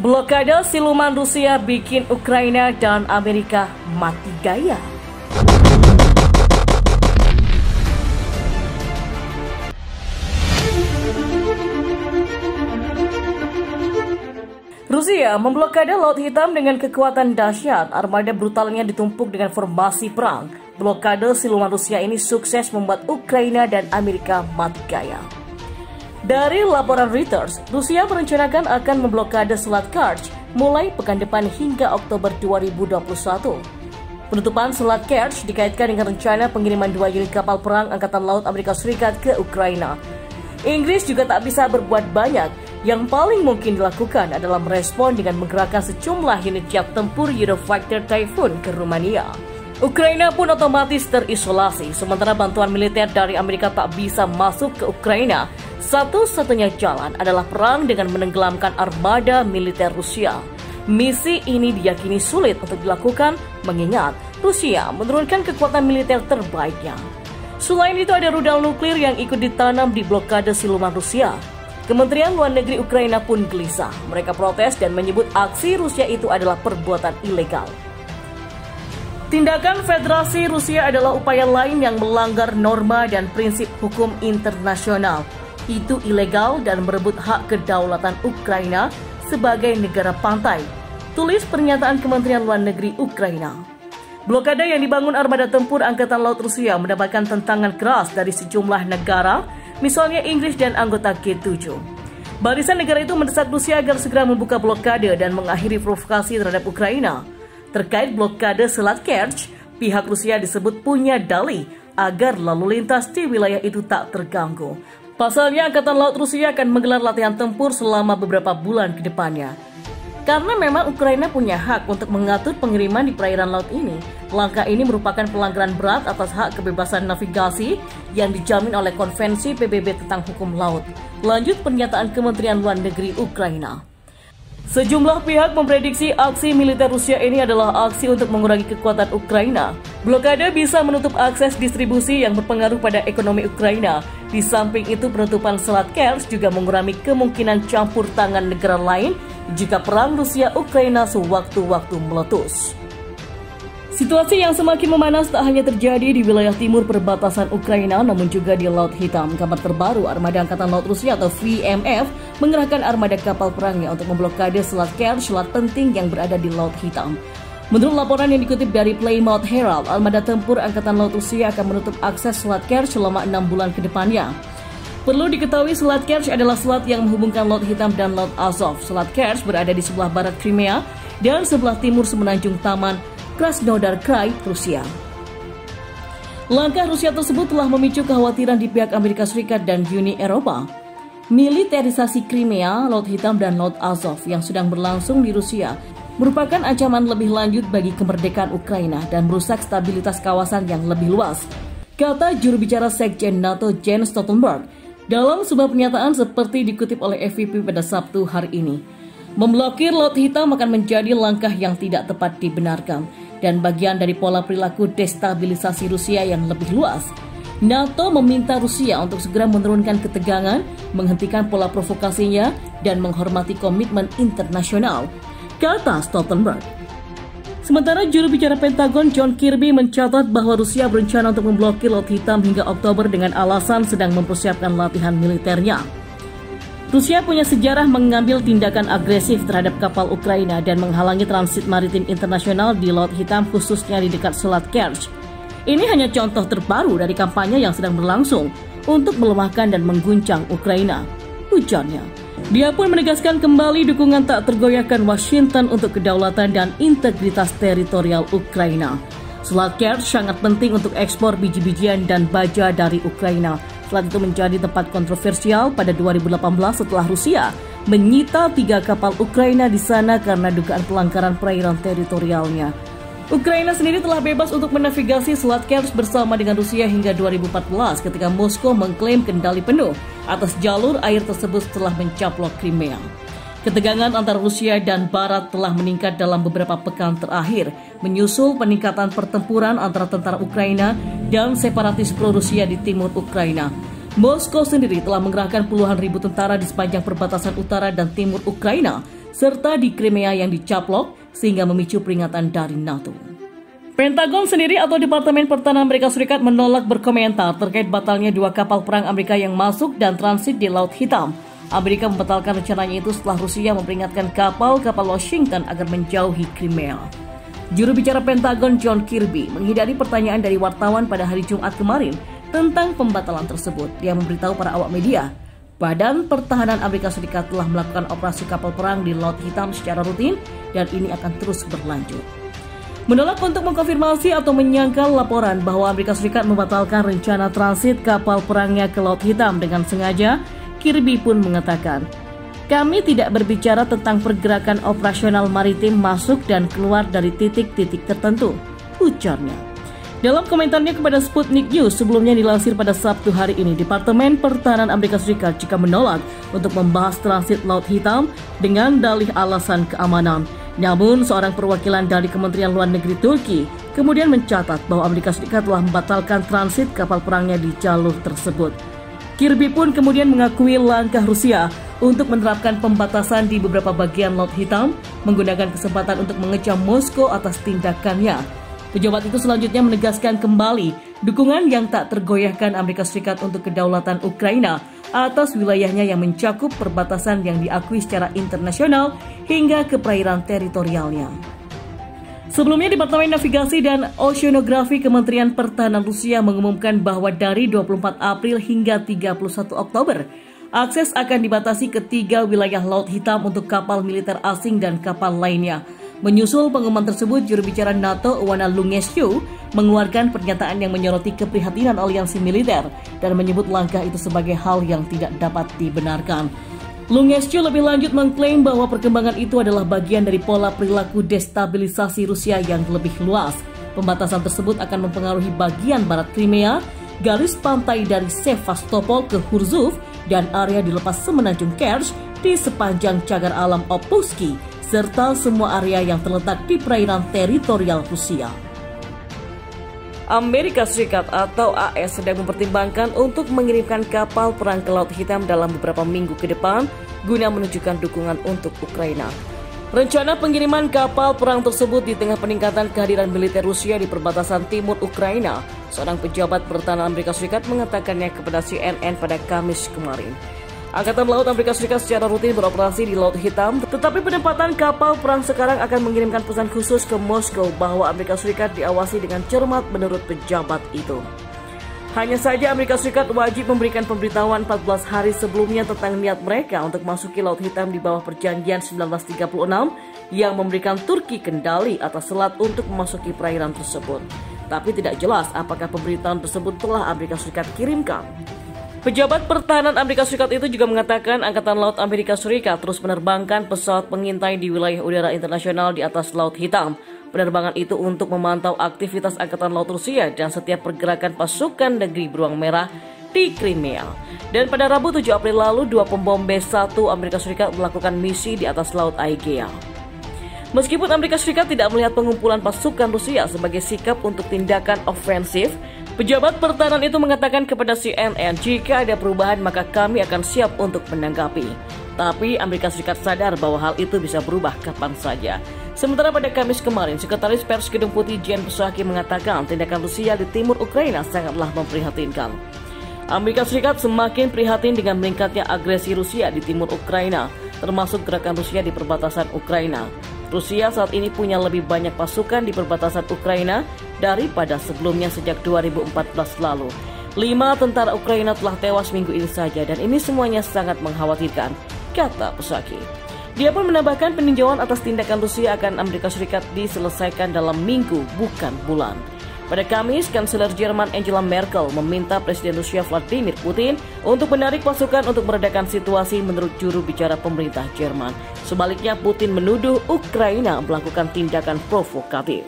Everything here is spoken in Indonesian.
Blokade siluman Rusia bikin Ukraina dan Amerika mati gaya. Rusia memblokade Laut Hitam dengan kekuatan dahsyat. Armada brutalnya ditumpuk dengan formasi perang. Blokade siluman Rusia ini sukses membuat Ukraina dan Amerika mati gaya. Dari laporan Reuters, Rusia merencanakan akan memblokade Selat Kerch mulai pekan depan hingga Oktober 2021. Penutupan Selat Kerch dikaitkan dengan rencana pengiriman 2 unit kapal perang Angkatan Laut Amerika Serikat ke Ukraina. Inggris juga tak bisa berbuat banyak. Yang paling mungkin dilakukan adalah merespon dengan menggerakkan sejumlah unit jet tempur Eurofighter Typhoon ke Rumania. Ukraina pun otomatis terisolasi, sementara bantuan militer dari Amerika tak bisa masuk ke Ukraina. Satu-satunya jalan adalah perang dengan menenggelamkan armada militer Rusia. Misi ini diyakini sulit untuk dilakukan mengingat Rusia menurunkan kekuatan militer terbaiknya. Selain itu ada rudal nuklir yang ikut ditanam di blokade siluman Rusia. Kementerian Luar Negeri Ukraina pun gelisah. Mereka protes dan menyebut aksi Rusia itu adalah perbuatan ilegal. Tindakan Federasi Rusia adalah upaya lain yang melanggar norma dan prinsip hukum internasional. Itu ilegal dan merebut hak kedaulatan Ukraina sebagai negara pantai, tulis pernyataan Kementerian Luar Negeri Ukraina. Blokade yang dibangun armada tempur Angkatan Laut Rusia mendapatkan tentangan keras dari sejumlah negara, misalnya Inggris dan anggota G7. Barisan negara itu mendesak Rusia agar segera membuka blokade dan mengakhiri provokasi terhadap Ukraina. Terkait blokade Selat Kerch, pihak Rusia disebut punya dalih agar lalu lintas di wilayah itu tak terganggu. Pasalnya, Angkatan Laut Rusia akan menggelar latihan tempur selama beberapa bulan ke depannya. Karena memang Ukraina punya hak untuk mengatur pengiriman di perairan laut ini, langkah ini merupakan pelanggaran berat atas hak kebebasan navigasi yang dijamin oleh Konvensi PBB tentang Hukum Laut. Lanjut pernyataan Kementerian Luar Negeri Ukraina. Sejumlah pihak memprediksi aksi militer Rusia ini adalah aksi untuk mengurangi kekuatan Ukraina. Blokade bisa menutup akses distribusi yang berpengaruh pada ekonomi Ukraina. Di samping itu, penutupan Selat Kerch juga mengurangi kemungkinan campur tangan negara lain jika perang Rusia-Ukraina sewaktu-waktu meletus. Situasi yang semakin memanas tak hanya terjadi di wilayah timur perbatasan Ukraina, namun juga di Laut Hitam. Kabar terbaru, Armada Angkatan Laut Rusia atau VMF mengerahkan armada kapal perangnya untuk memblokade Selat Kerch, selat penting yang berada di Laut Hitam. Menurut laporan yang dikutip dari Plymouth Herald, armada tempur Angkatan Laut Rusia akan menutup akses Selat Kerch selama 6 bulan ke depannya. Perlu diketahui, Selat Kerch adalah selat yang menghubungkan Laut Hitam dan Laut Azov. Selat Kerch berada di sebelah barat Crimea dan sebelah timur semenanjung Taman Krasnodar Krai, Rusia. Langkah Rusia tersebut telah memicu kekhawatiran di pihak Amerika Serikat dan Uni Eropa. Militerisasi Crimea, Laut Hitam, dan Laut Azov yang sedang berlangsung di Rusia merupakan ancaman lebih lanjut bagi kemerdekaan Ukraina dan merusak stabilitas kawasan yang lebih luas, kata juru bicara Sekjen NATO Jens Stoltenberg dalam sebuah pernyataan seperti dikutip oleh FVP pada Sabtu hari ini. Memblokir Laut Hitam akan menjadi langkah yang tidak tepat dibenarkan dan bagian dari pola perilaku destabilisasi Rusia yang lebih luas. NATO meminta Rusia untuk segera menurunkan ketegangan, menghentikan pola provokasinya, dan menghormati komitmen internasional, kata Stoltenberg. Sementara juru bicara Pentagon John Kirby mencatat bahwa Rusia berencana untuk memblokir Laut Hitam hingga Oktober dengan alasan sedang mempersiapkan latihan militernya. Rusia punya sejarah mengambil tindakan agresif terhadap kapal Ukraina dan menghalangi transit maritim internasional di Laut Hitam, khususnya di dekat Selat Kerch. Ini hanya contoh terbaru dari kampanye yang sedang berlangsung untuk melemahkan dan mengguncang Ukraina, ujarnya. Dia pun menegaskan kembali dukungan tak tergoyahkan Washington untuk kedaulatan dan integritas teritorial Ukraina. Selat Kerch sangat penting untuk ekspor biji-bijian dan baja dari Ukraina. Selat itu menjadi tempat kontroversial pada 2018 setelah Rusia menyita 3 kapal Ukraina di sana karena dugaan pelanggaran perairan teritorialnya. Ukraina sendiri telah bebas untuk menavigasi Selat Kerch bersama dengan Rusia hingga 2014 ketika Moskow mengklaim kendali penuh atas jalur air tersebut setelah mencaplok Crimea. Ketegangan antara Rusia dan Barat telah meningkat dalam beberapa pekan terakhir, menyusul peningkatan pertempuran antara tentara Ukraina dan separatis pro-Rusia di timur Ukraina. Moskow sendiri telah mengerahkan puluhan ribu tentara di sepanjang perbatasan utara dan timur Ukraina serta di Crimea yang dicaplok sehingga memicu peringatan dari NATO. Pentagon sendiri atau Departemen Pertahanan Amerika Serikat menolak berkomentar terkait batalnya 2 kapal perang Amerika yang masuk dan transit di Laut Hitam. Amerika membatalkan rencananya itu setelah Rusia memperingatkan kapal-kapal Washington agar menjauhi Crimea. Juru bicara Pentagon John Kirby menghindari pertanyaan dari wartawan pada hari Jumat kemarin tentang pembatalan tersebut. Dia memberitahu para awak media, Badan Pertahanan Amerika Serikat telah melakukan operasi kapal perang di Laut Hitam secara rutin dan ini akan terus berlanjut. Menolak untuk mengkonfirmasi atau menyangkal laporan bahwa Amerika Serikat membatalkan rencana transit kapal perangnya ke Laut Hitam dengan sengaja, Kirby pun mengatakan, "Kami tidak berbicara tentang pergerakan operasional maritim masuk dan keluar dari titik-titik tertentu," ujarnya. Dalam komentarnya kepada Sputnik News sebelumnya dilansir pada Sabtu hari ini, Departemen Pertahanan Amerika Serikat juga menolak untuk membahas transit Laut Hitam dengan dalih alasan keamanan. Namun, seorang perwakilan dari Kementerian Luar Negeri Turki kemudian mencatat bahwa Amerika Serikat telah membatalkan transit kapal perangnya di jalur tersebut. Kirby pun kemudian mengakui langkah Rusia untuk menerapkan pembatasan di beberapa bagian Laut Hitam, menggunakan kesempatan untuk mengecam Moskow atas tindakannya. Pejabat itu selanjutnya menegaskan kembali dukungan yang tak tergoyahkan Amerika Serikat untuk kedaulatan Ukraina atas wilayahnya yang mencakup perbatasan yang diakui secara internasional hingga ke perairan teritorialnya. Sebelumnya, Departemen Navigasi dan Oceanografi Kementerian Pertahanan Rusia mengumumkan bahwa dari 24 April hingga 31 Oktober, akses akan dibatasi ke 3 wilayah Laut Hitam untuk kapal militer asing dan kapal lainnya. Menyusul pengumuman tersebut, juru bicara NATO Oana Lungescu mengeluarkan pernyataan yang menyoroti keprihatinan aliansi militer dan menyebut langkah itu sebagai hal yang tidak dapat dibenarkan. Lungescu lebih lanjut mengklaim bahwa perkembangan itu adalah bagian dari pola perilaku destabilisasi Rusia yang lebih luas. Pembatasan tersebut akan mempengaruhi bagian barat Crimea, garis pantai dari Sevastopol ke Khurzov, dan area di lepas semenanjung Kerch di sepanjang cagar alam Opuski, serta semua area yang terletak di perairan teritorial Rusia. Amerika Serikat atau AS sedang mempertimbangkan untuk mengirimkan kapal perang ke Laut Hitam dalam beberapa minggu ke depan guna menunjukkan dukungan untuk Ukraina. Rencana pengiriman kapal perang tersebut di tengah peningkatan kehadiran militer Rusia di perbatasan timur Ukraina. Seorang pejabat pertahanan Amerika Serikat mengatakannya kepada CNN pada Kamis kemarin. Angkatan Laut Amerika Serikat secara rutin beroperasi di Laut Hitam, tetapi penempatan kapal perang sekarang akan mengirimkan pesan khusus ke Moskow bahwa Amerika Serikat diawasi dengan cermat menurut pejabat itu. Hanya saja Amerika Serikat wajib memberikan pemberitahuan 14 hari sebelumnya tentang niat mereka untuk masuki Laut Hitam di bawah perjanjian 1936 yang memberikan Turki kendali atas selat untuk memasuki perairan tersebut. Tapi tidak jelas apakah pemberitahuan tersebut telah Amerika Serikat kirimkan. Pejabat pertahanan Amerika Serikat itu juga mengatakan Angkatan Laut Amerika Serikat terus menerbangkan pesawat pengintai di wilayah udara internasional di atas Laut Hitam. Penerbangan itu untuk memantau aktivitas Angkatan Laut Rusia dan setiap pergerakan pasukan negeri beruang merah di Crimea. Dan pada Rabu 7 April lalu, 2 pembom B-1 Amerika Serikat melakukan misi di atas Laut Aegea. Meskipun Amerika Serikat tidak melihat pengumpulan pasukan Rusia sebagai sikap untuk tindakan ofensif, pejabat pertahanan itu mengatakan kepada CNN, jika ada perubahan maka kami akan siap untuk menanggapi. Tapi Amerika Serikat sadar bahwa hal itu bisa berubah kapan saja. Sementara pada Kamis kemarin, Sekretaris Pers Gedung Putih Jen Psaki mengatakan tindakan Rusia di timur Ukraina sangatlah memprihatinkan. Amerika Serikat semakin prihatin dengan meningkatnya agresi Rusia di timur Ukraina, termasuk gerakan Rusia di perbatasan Ukraina. Rusia saat ini punya lebih banyak pasukan di perbatasan Ukraina daripada sebelumnya sejak 2014 lalu. 5 tentara Ukraina telah tewas minggu ini saja dan ini semuanya sangat mengkhawatirkan, kata Psaki. Dia pun menambahkan peninjauan atas tindakan Rusia akan Amerika Serikat diselesaikan dalam minggu, bukan bulan. Pada Kamis, Kanselir Jerman Angela Merkel meminta Presiden Rusia Vladimir Putin untuk menarik pasukan untuk meredakan situasi menurut juru bicara pemerintah Jerman. Sebaliknya, Putin menuduh Ukraina melakukan tindakan provokatif.